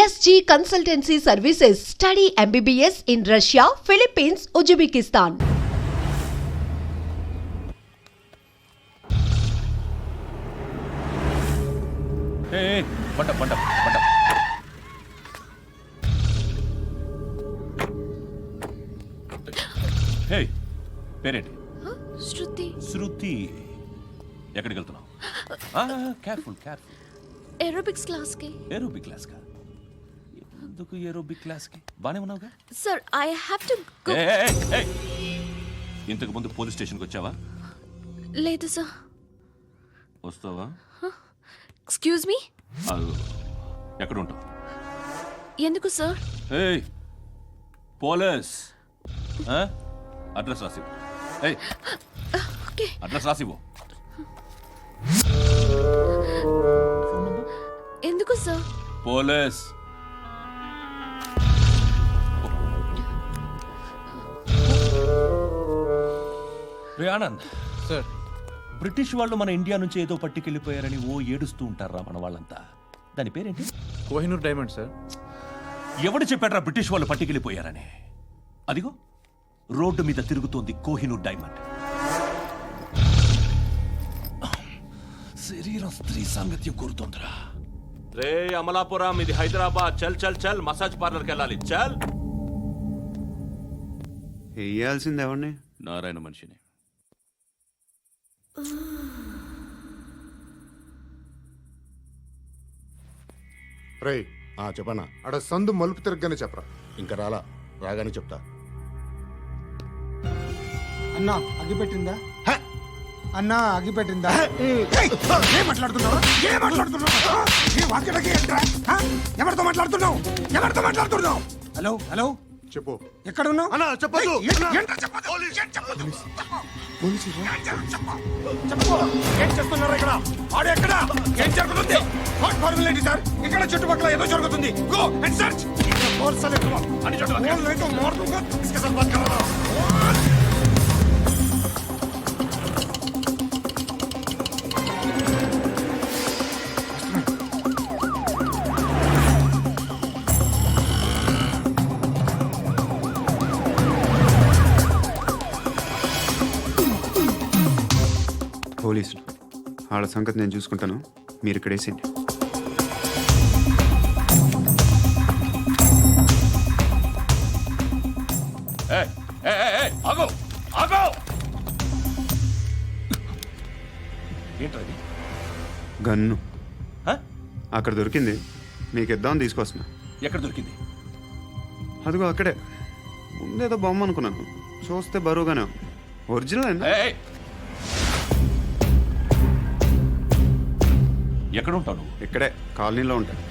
SG Consultancy Services. Study MBBS in Russia, Philippines, Uzbekistan. Hey, పంట. హే, పేరేంటి? శృతి. ఎక్కడికి వెళ్తున్నావు? కేర్ఫుల్. ఏరోబిక్స్ క్లాస్ కి. ఏరోబిక్ క్లాస్ కా? ఎందుకు ఏరోబిక్ క్లాస్ కి? బానే ఉన్నావుగా? Sir I have to go. ఇంతకు ముందు పోలీస్ స్టేషన్కి వచ్చావా? లేదు సార్. వస్తావా? Excuse me. ఎక్కడ ఉంటావు? ఎందుకు సార్? పోలీస్ అడ్రస్ రాసివ్వు. ఓకే. అడ్రస్ రాసివ్వు. ఎందుకు సార్? పోలీస్. రే ఆనంద్ సార్, బ్రిటిష్ వాళ్ళు మన ఇండియా నుంచి ఏదో పట్టుకెళ్ళిపోయారని ఏడుస్తూ ఉంటారా మన వాళ్ళంతా? దాని పేరేంటి? Kohinoor diamond sir. ఎవడు చెప్పాడ్రా బ్రిటిష్ వాళ్ళు పట్టుకెళ్ళిపోయారని? అదిగో రోడ్డు మీద తిరుగుతోంది కోహినూర్ డైమండ్. శరీరం స్త్రీ సాంగత్యం కోరుతోందిరా. రే అమలాపురం, ఇది హైదరాబాద్. చల్ మసాజ్ పార్లర్కి వెళ్ళాలి. చల్. వేయాల్సింది ఎవరిని? నారాయణ మనిషిని. రై చెప్పనా? అడ సందు మలుపు తిరగగానే చెప్పరా. ఇంకా రాగానే చెప్తా. అన్నా అగిపెట్టిందా? అన్నా అగిపెట్టిందా? ఏం మాట్లాడుతున్నావు? ఎవరితో మాట్లాడుతున్నావు? హలో చెప్పు. ఎక్కడ ఉన్నావు? అన్నా చెప్పదు. ఏం చేస్తున్నారు ఇక్కడ? ఆడు ఎక్కడ? ఏం జరుగుతుంది? వాట్ ఫార్మల్ ఏంటి సార్? ఇక్కడ చుట్టుపక్కల ఏదో జరుగుతుంది. Go and search. అని పోలీసులు వాళ్ళ సంగతి నేను చూసుకుంటాను, మీరు ఇక్కడ వేసేయండి. ఏంటది? గన్ను అక్కడ దొరికింది, మీకు ఇద్దామని తీసుకొస్తున్నా. ఎక్కడ దొరికింది? అదిగో అక్కడే. ముందేదో బొమ్మ అనుకున్నాను, చూస్తే బరువుగానే ఒరిజినల్ అండి. ఎక్కడ ఉంటావు? ఇక్కడే కాలనీలో ఉంటాను.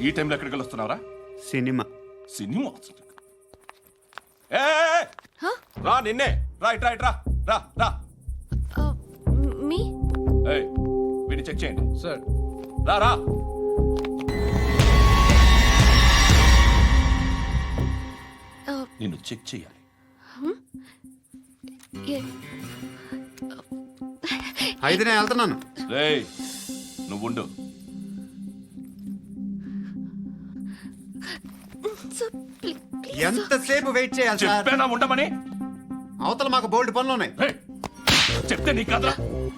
ఈ టైంలో ఎక్కడికి వస్తున్నావురా? సినిమా. రా, నిన్నే. రైట్ రా. మీ వీడిని చెక్ చేయండి. సార్. రా. నిన్ను చెక్ చేయాలి. అయితే నేను వెళ్తున్నాను. రేయ్, నువ్వుండు. ఎంతసేపు వెయిట్ చేయాలి సార్? చెప్పేనా ఉండమని? అవతల మాకు బోల్డ్ పనులు ఉన్నాయి. రేయ్, చెప్తే నీకు కదరా?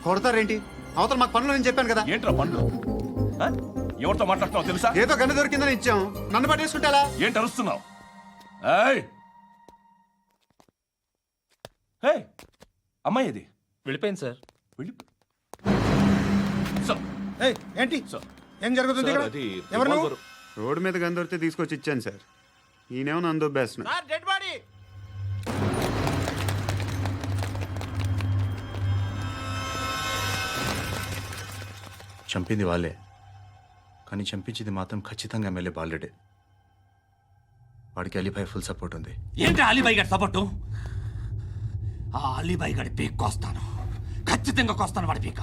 కొడతారేంటి? అవతల మాకు పనులు నేను చెప్పాను కదా. ఏంట్రా పనులు? ఎవరితో మాట్లాడుతున్నావు తెలుసా? ఏదో గన్ను దొరికిందని ఇచ్చాం, నన్ను పట్టేసుకుంటా. ఏంటి అరుస్తున్నావు? అమ్మాయి ఇది వెళ్ళిపోయింది సార్. ఏంటి ఏం జరుగుతుంది ఇక్కడ? ఎవరు నువ్వు? రోడ్డు మీద గన్ను దొరికితే తీసుకొచ్చి ఇచ్చాను సార్. ఈయనేమో నన్ను దొబ్బేస్తున్నా. చంపింది వాళ్ళే, కానీ చంపించింది మాత్రం ఖచ్చితంగా ఎమ్మెల్యే బాలుడే. వాడికి అలీభాయ్ ఫుల్ సపోర్ట్ ఉంది. ఏంటి అలీభాయ్ గారి సపోర్టు? ఆ అలీభాయ్ గారి పీక్ కోస్తాను, ఖచ్చితంగా కోస్తాను వాడి పీక.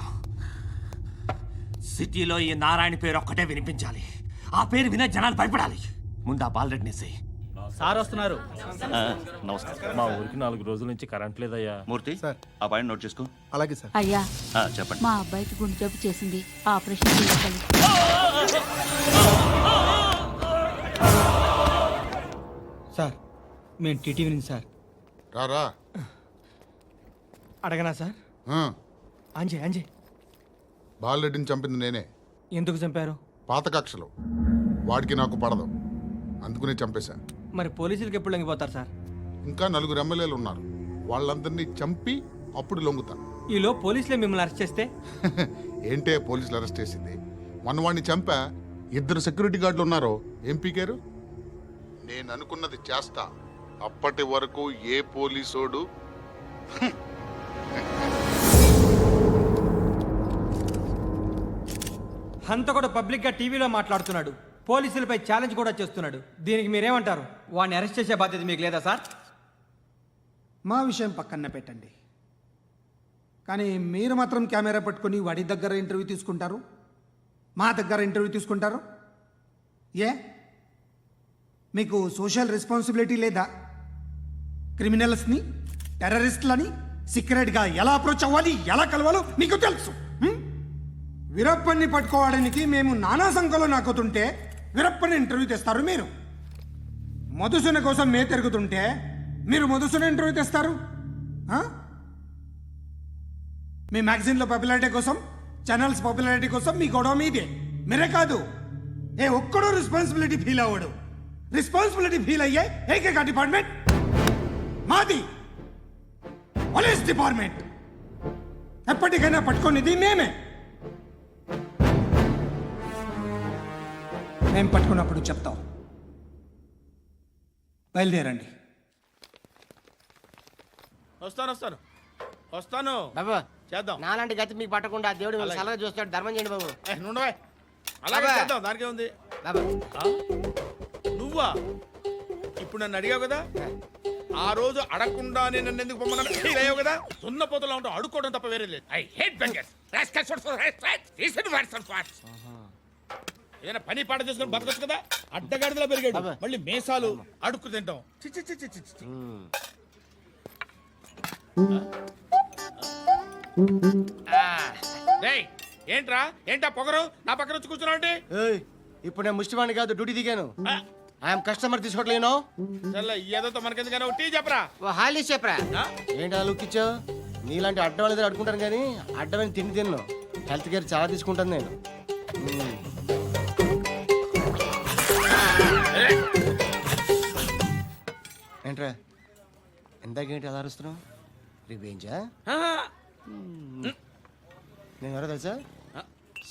సిటీలో ఈ నారాయణ పేరు ఒక్కటే వినిపించాలి. ఆ పేరు వినే జనాలు భయపడాలి. ముందు ఆ బాలరెడ్డిని సార్ వస్తున్నారు. నమస్కారం. మా ఊరికి 4 రోజుల నుంచి కరెంట్ లేదయ్యా. మూర్తి ఆ పాయింట్ నోట్ చేసుకో. అలాగే సార్. అయ్యా, చెప్పండి. మా అబ్బాయికి గుండె జబ్బు చేసింది, ఆపరేషన్ చేయాలి. సార్ మేము టీటీవీ నుంచి సార్. రారా అడగనా సార్? ఆ, అంజే బాలరెడ్డిని చంపింది నేనే. ఎందుకు చంపారు? పాత కక్షలు వాడికి నాకు పడదు, అందుకునే చంపేశా. మరి పోలీసులకు ఎప్పుడు లొంగిపోతారు సార్? ఇంకా 4 ఎమ్మెల్యేలు ఉన్నారు, వాళ్ళందరినీ చంపి అప్పుడు లొంగుతా. ఈలో పోలీసులే మిమ్మల్ని అరెస్ట్ చేస్తే? ఏంటే పోలీసులు అరెస్ట్ చేసింది? మొన్న వాడిని చంపా, 2 సెక్యూరిటీ గార్డులు ఉన్నారు, ఏం పీకారు? నేను అనుకున్నది చేస్తా, అప్పటి వరకు ఏ పోలీసోడు హంతకుడు పబ్లిక్ గా టీవీలో మాట్లాడుతున్నాడు, పోలీసులపై ఛాలెంజ్ కూడా చేస్తున్నాడు. దీనికి మీరేమంటారు? వాడిని అరెస్ట్ చేసే బాధ్యత మీకు లేదా సార్? మా విషయం పక్కన పెట్టండి, కానీ మీరు మాత్రం కెమెరా పట్టుకొని వాడి దగ్గర ఇంటర్వ్యూ తీసుకుంటారు, మా దగ్గర ఇంటర్వ్యూ తీసుకుంటారు. ఏ మీకు సోషల్ రెస్పాన్సిబిలిటీ లేదా? క్రిమినల్స్ని, టెర్రరిస్టులని సీక్రెట్గా ఎలా అప్రోచ్ అవ్వాలి, ఎలా కలవాలో మీకు తెలుసు. వీరప్పన్ని పట్టుకోవడానికి మేము నానా సంఖ్యలో నాకుతుంటే వీరప్పని ఇంటర్వ్యూ తెస్తారు మీరు. మధుసూన కోసం మే తిరుగుతుంటే మీరు మధుసూన ఇంటర్వ్యూ తెస్తారు. మీ మ్యాగజైన్లో పాపులారిటీ కోసం, ఛానల్స్ పాపులారిటీ కోసం మీ గొడవ మీదే. మీరే కాదు, ఏ ఒక్కడో రెస్పాన్సిబిలిటీ ఫీల్ అవ్వడు. రెస్పాన్సిబిలిటీ ఫీల్ అయ్యే ఏకైక డిపార్ట్మెంట్ మాది, పోలీస్ డిపార్ట్మెంట్. ఎప్పటికైనా పట్టుకునేది మేమే. మేము పట్టుకున్నప్పుడు చెప్తాం. బయలుదేరండి. వస్తాను బాబు చేద్దాం. నాలాంటి గతి మీకు పట్టకుండా దేవుడు సలహా చూస్తాడు. ధర్మం చేయండి బాబు. నుండవే అలాగే బాబా. చేద్దాం, దానికే ఉంది. బాబు నువ్వా ఇప్పుడు నన్ను అడిగావు కదా, ఆ రోజు అడగకుండా నేను నన్ను ఎందుకు పొమ్మన్నాను ఫీల్ అయ్యావు కదా. సున్న పోతలో ఉంటావు, అడుక్కోవడం తప్ప వేరే లేదు. I hate bangers. ఏదైనా పని పాట చేసుకుని బతకొచ్చు కదా. అడ్డగాడిదలా పెరిగాడు, మళ్ళీ మేసాలు అడుక్కు తింటాం. చి చి చి చి చి చి. డేయ్, ఏంటా పొగరు నా పక్కన వచ్చి కూర్చున్నావు అంటే? ఇప్పుడు నేను ముష్టివాణి కాదు, డ్యూటీ దిగాను. ఐఎమ్ కస్టమర్ తీసుకోవట్లేను. చల్ల ఏదో మనకెందుకైనా టీ చెప్పరా. హాలీ చెప్పరా. ఏంటి అలా లుక్ ఇచ్చావు? నీలాంటి అడ్డం వాళ్ళ దగ్గర అడుకుంటాను, కానీ అడ్డమైన తిండి తిన్ను. హెల్త్ కేర్ చాలా తీసుకుంటాను నేను. ఏంట్రా ఇందాకేంటి అలా అరుస్తున్నావు? రివేంజా? నేను ఎవరో తెలుసా?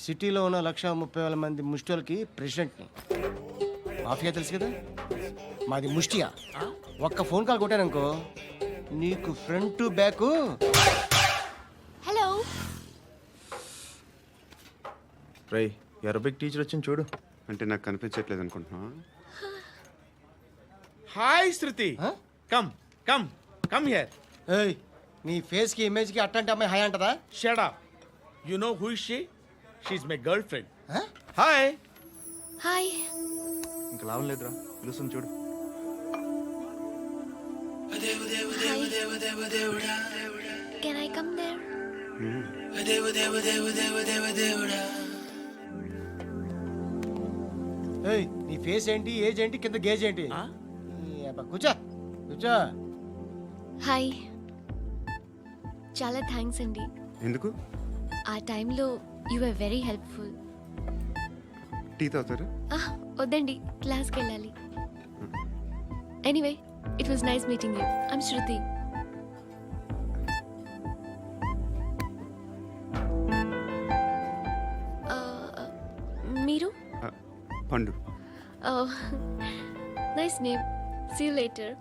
సిటీలో ఉన్న 130,000 మంది ముష్టిలకి ప్రెసిడెంట్ని. మాఫియా తెలుసు కదా, మాది ముష్టియా. ఒక్క ఫోన్ కాల్ కొట్టాననుకో, నీకు ఫ్రంట్ టు బ్యాక్. హలో. రై అరబిక్ టీచర్ వచ్చింది చూడు. అంటే నాకు కనిపించట్లేదు అనుకుంటున్నా. Hi Shruti, come come come here. ఏయ్, నీ ఫేస్ కి ఇమేజ్ కి అట్టంటే అమ్మాయి హాయ్ అంటదా? Shut up. You know who is she? She is my girlfriend. Hi. Hi. ఇంకా లాభం లేదురా, పిలుస్తుంది చూడు. Can I come there? ఏయ్, నీ ఫేస్ ఏంటి, ఏజ్ ఏంటి, కింద గేజ్ ఏంటి? కూర్చో కూర్చో. హాయ్. చాలా థ్యాంక్స్ అండి. ఎందుకు? ఆ టైంలో you are very helpful. Tea తాగుతారా? వద్దండి, క్లాస్కి వెళ్ళాలి. Anyway, it was nice meeting you. I'm Shruti. మీరు? Pandu. Nice name. See you later.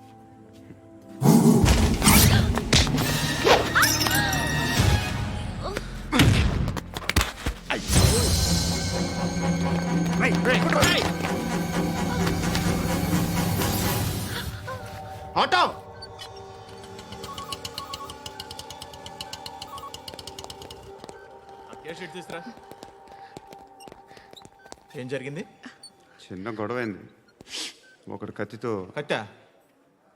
Auto తీసుకురా. ఏం జరిగింది? చిన్న గొడవ అయింది. ఒకడు కత్తితో. కట్టా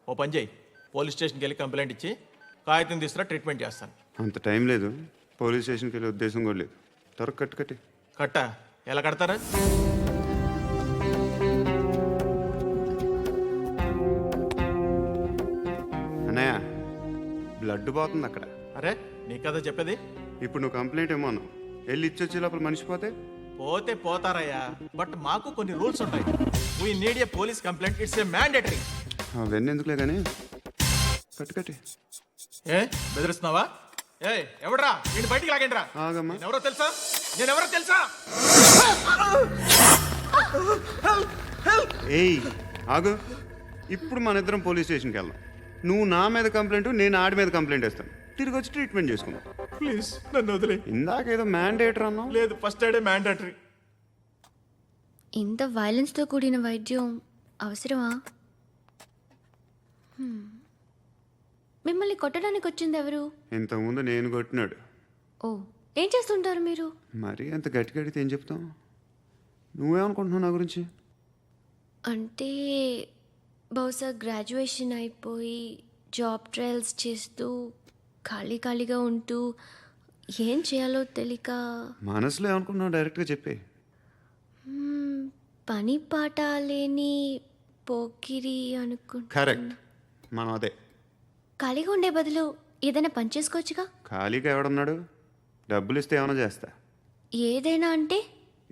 ఓ పని చేయి, పోలీస్ స్టేషన్కి వెళ్ళి కంప్లైంట్ ఇచ్చి కాగితం తీసుకురా, ట్రీట్మెంట్ చేస్తాను. అంత టైం లేదు, పోలీస్ స్టేషన్కి వెళ్ళే ఉద్దేశం కూడా లేదు. త్వరగా కట్టి. కట్టా ఎలా కడతారా? అన్నయ్య, బ్లడ్ పోతుంది అక్కడ. అరే నీ కదా చెప్పేది. ఇప్పుడు నువ్వు కంప్లైంట్ ఏమో అన్నావు, వెళ్ళి ఇచ్చొచ్చే లోపల మనిషి పోతే. పోతే పోతారయ్యా, బట్ మాకు కొన్ని రూల్స్ ఉంటాయి. We need a police complaint, it's a mandatory. అవన్నీ ఎందుకులే కానీ కట్టి. ఏ బెదిరిస్తున్నావా? ఏ ఎవడ్రా నేను బయటికి లాగండి రా. ఆగమ్మా. నేనెవరో తెలుసా? ఏయ్ ఆగు, ఇప్పుడు మన ఇద్దరం పోలీస్ స్టేషన్కి వెళ్దాం. నువ్వు నా మీద కంప్లైంట్, నేను ఆడి మీద కంప్లైంట్ వేస్తాను. తిరిగి వచ్చి ట్రీట్మెంట్ చేసుకుందాం. ప్లీజ్ నన్ను వదిలే. ఇందాకేదో మ్యాండేటర్ అన్నావు. లేదు, ఫస్ట్ ఎయిడే మ్యాండేటరీ. ఇంత వైలెన్స్తో కూడిన వైద్యం అవసరమా? మిమ్మల్ని కొట్టడానికి వచ్చింది ఎవరు? ఇంతకుముందు నేను కొట్టినాడు. ఓ, ఏం చేస్తుంటారు మీరు? మరి అంత గట్టి గడితే ఏం చెప్తావు? నువ్వేమనుకుంటున్నావు నా గురించి? అంటే బహుశా గ్రాడ్యుయేషన్ అయిపోయి జాబ్ ట్రయల్స్ చేస్తూ ఖాళీగా ఉంటూ ఏం చేయాలో తెలియక. మనసులో ఏమనుకుంటున్నావు డైరెక్ట్గా చెప్పే. పని పాట లేని పోకిరి అనుకుంటా. కరెక్ట్, మనం అదే. ఖాళీగా ఉండే బదులు ఏదైనా పని చేసుకోవచ్చుగా. ఖాళీగా ఎవడున్నాడు? డబ్బులు ఇస్తే ఏమైనా చేస్తా. ఏదైనా అంటే?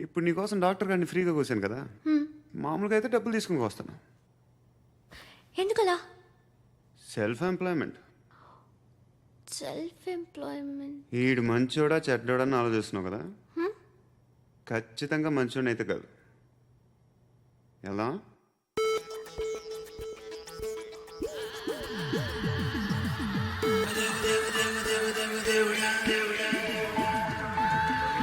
ఇప్పుడు నీకోసం డాక్టర్ గారిని ఫ్రీగా కూర్చాను కదా, మామూలుగా అయితే డబ్బులు తీసుకుని వస్తాను. ఎందుకలా? Self employment. ఈడు మంచోడా చెడ్డోడా అని ఆలోచిస్తున్నావు కదా, ఖచ్చితంగా మంచోడని అయితే కాదు. ఎలా?